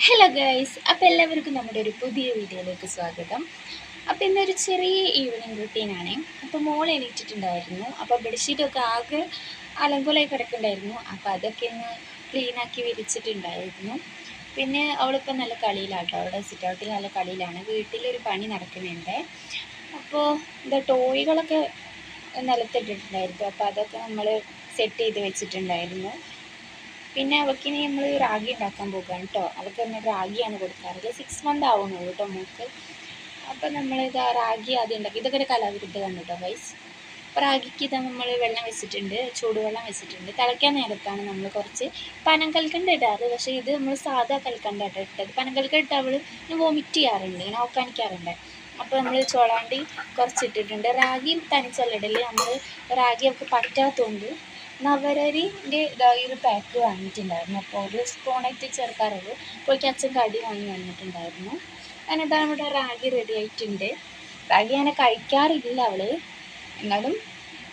Hello guys, അപ്പോൾ എല്ലാവർക്കും നമ്മുടെ ഒരു പുതിയ വീഡിയോയിലേക്ക് സ്വാഗതം. അപ്പോൾ ഇന്നൊരു ചെറിയ ഈവനിങ് റുട്ടീനാണ്. അപ്പോൾ മോൾ എണീറ്റിട്ടുണ്ടായിരുന്നു. അപ്പോൾ ബെഡ്ഷീറ്റൊക്കെ ആകെ അലങ്കോലമായി കിടക്കുന്നുണ്ടായിരുന്നു. അപ്പോൾ അതൊക്കെ ഒന്ന് ക്ലീനാക്കി വിരിച്ചിട്ടുണ്ടായിരുന്നു. പിന്നെ അവളിപ്പോൾ നല്ല കളിയിലാട്ടോ, അവിടെ സിറ്റ് ഔട്ടിൽ നല്ല കളിയിലാണ്. വീട്ടിലൊരു പണി നടക്കുന്നുണ്ട്. അപ്പോൾ എന്താ ടോയ്കളൊക്കെ നിലത്തിട്ടിട്ടുണ്ടായിരുന്നു. അപ്പോൾ അതൊക്കെ നമ്മൾ സെറ്റ് ചെയ്ത് വെച്ചിട്ടുണ്ടായിരുന്നു. പിന്നെ അവൾക്കിനി നമ്മൾ റാഗി ഉണ്ടാക്കാൻ പോകുകയാണ് കേട്ടോ. അവൾക്ക് നമ്മൾ റാഗിയാണ് കൊടുക്കാറുള്ളത്. 6 മന്ത് ആവുന്നുള്ളൂ കേട്ടോ മോൾക്ക്. അപ്പോൾ നമ്മളിതാ റാഗി ആദ്യം ഉണ്ടാക്കി. ഇതൊക്കെ ഒരു കലാവിരുദ്ധമാണ് കേട്ടോ ഗൈസ്. അപ്പോൾ റാഗിക്ക് ഇതാ നമ്മൾ വെള്ളം വെച്ചിട്ടുണ്ട്, ചൂടുവെള്ളം വെച്ചിട്ടുണ്ട്. തിളയ്ക്കാൻ നേരത്താണ് നമ്മൾ കുറച്ച് പനങ്കൽക്കണ്ട ഇടാറ്. പക്ഷേ ഇത് നമ്മൾ സാധാ കൽക്കണ്ടാട്ടോ ഇട്ടത്. പനങ്കൽക്കണ്ട ഇട്ട് അവൾ വോമിറ്റ് ചെയ്യാറുണ്ട്, ഇങ്ങനെ ഓക്കാനിക്കാറുണ്ട്. അപ്പോൾ നമ്മൾ ചോളാണ്ടി കുറച്ചിട്ടിട്ടുണ്ട്. റാഗി തനിച്ചല്ലിടൽ. നമ്മൾ റാഗി അവൾക്ക് പറ്റാത്തതുകൊണ്ട് നവരരിൻ്റെ ഈ ഒരു പാക്ക് വാങ്ങിയിട്ടുണ്ടായിരുന്നു. അപ്പോൾ ഒരു സ്പൂണായിട്ട് ചേർക്കാറുള്ളൂ. അപ്പോഴേക്ക് അച്ഛൻ കടി വാങ്ങി വന്നിട്ടുണ്ടായിരുന്നു. അങ്ങനെ ഇതാണ് ഇവിടെ റാഗി റെഡി ആയിട്ടുണ്ട്. റാഗി അങ്ങനെ കഴിക്കാറില്ല അവൾ, എന്നാലും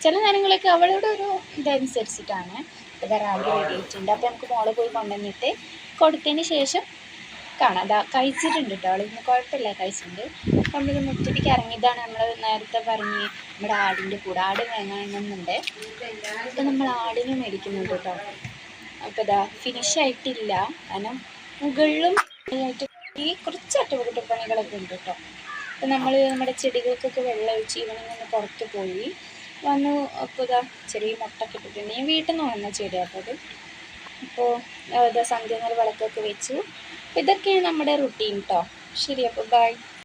ചില നേരങ്ങളൊക്കെ അവളുടെ ഒരു ഇതനുസരിച്ചിട്ടാണ്. ഇത് റാഗി റെഡി ആയിട്ടുണ്ട്. അപ്പോൾ നമുക്ക് മോളെ പോയി കൊണ്ടുവന്നിട്ട് കൊടുത്തതിന് ശേഷം കാണാം. അതാ കഴിച്ചിട്ടുണ്ട് കേട്ടോ, അവളിന്ന് കുഴപ്പമില്ല, കഴിച്ചിട്ടുണ്ട്. നമ്മളിത് മുറ്റത്തേക്ക് ഇറങ്ങിയതാണ്. നമ്മൾ നേരത്തെ പറഞ്ഞ് നമ്മുടെ ആടിൻ്റെ കൂടെ ആട് വാങ്ങണമെന്നുണ്ട്. അപ്പോൾ നമ്മൾ ആടിനെ മേടിക്കുന്നുണ്ട് കേട്ടോ. അപ്പോൾ ഇതാ ഫിനിഷ് ആയിട്ടില്ല, കാരണം മുകളിലും ആയിട്ട് ഈ കുറച്ച് അറ്റകുറ്റപ്പണികളൊക്കെ ഉണ്ട് കേട്ടോ. അപ്പോൾ നമ്മൾ നമ്മുടെ ചെടികൾക്കൊക്കെ വെള്ളം ഒഴിച്ച് ഈവനിങ് ഒന്ന് പുറത്ത് പോയി വന്നു. അപ്പോൾ ഇതാ ചെറിയ മുട്ടൊക്കെ ഇട്ടിട്ടുണ്ട്. ഞാൻ വീട്ടിൽ നിന്ന് വന്ന ചെടിയാണ് അപ്പോൾ അത്. അപ്പോൾ ഇതാ സന്ധ്യ നേരം വിളക്കൊക്കെ വെച്ചു. അപ്പോൾ ഇതൊക്കെയാണ് നമ്മുടെ റുട്ടീൻ കേട്ടോ. ശരി, അപ്പോൾ ബൈ.